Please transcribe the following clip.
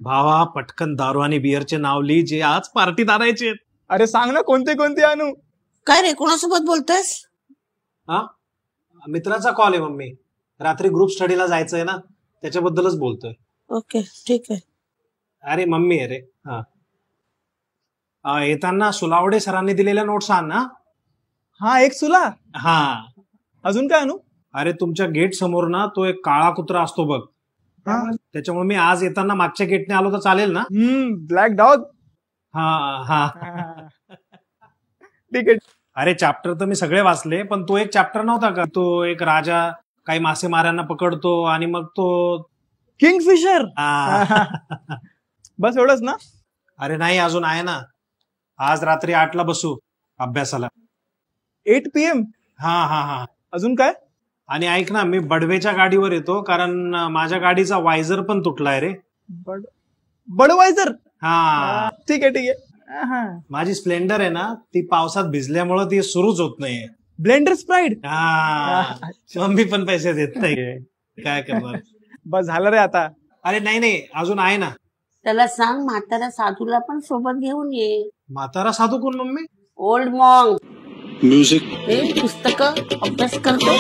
भावा पटकन दारू आणि बिअरचे नाव लिही जे आज पार्टीत आणायचे. अरे सांग ना कोणते कोणते आणू. काय रे कोणासोबत बोलतोयस? हा मित्राचा कॉल आहे मम्मी. रात्री ग्रुप स्टडीला जायचंय ना त्याच्याबद्दलच बोलतोय. ओके ठीक आहे. अरे मम्मी आहे रे. हा येताना सुलावडे सरांनी दिलेल्या नोट्स आण ना. हा एक सुला. हा अजून काय आणू. अरे तुमच्या गेट समोर ना तो एक काळा कुत्रा असतो बघ. त्याच्यामुळे मी आज येताना मागच्या गेटने आलो तर चालेल ना. Black dog. हा हा ठीक आहे. अरे चॅप्टर तर मी सगळे वाचले पण तो एक चॅप्टर नव्हता का तो एक राजा काही मासेमाऱ्यांना पकडतो आणि मग तो किंगफिशर. बस एवढंच ना. अरे नाही अजून आहे ना. आज रात्री 8ला बसू अभ्यासाला. 8 PM. हा हा हा अजून काय. आणि ऐक ना मी बडवेच्या गाडीवर येतो कारण माझ्या गाडीचा वायझर पण तुटलाय रे. बडवायझर. हा ठीक आहे ठीक आहे. माझी स्प्लेंडर आहे ना ती पावसात भिजल्यामुळे ती सुरूच होत नाहीये. ब्लेंडर स्प्राईड. हा मम्मी पण पैसे देत नाहीये काय करणार. बस झालं रे आता. अरे नाही नाही अजून आहे ना. त्याला सांग म्हाताऱ्या साधूला पण सोबत घेऊन ये. म्हातारा साधू कोण मम्मी. ओल्ड मॉन्ग. म्युझिक हे पुस्तक अभ्यास करतो.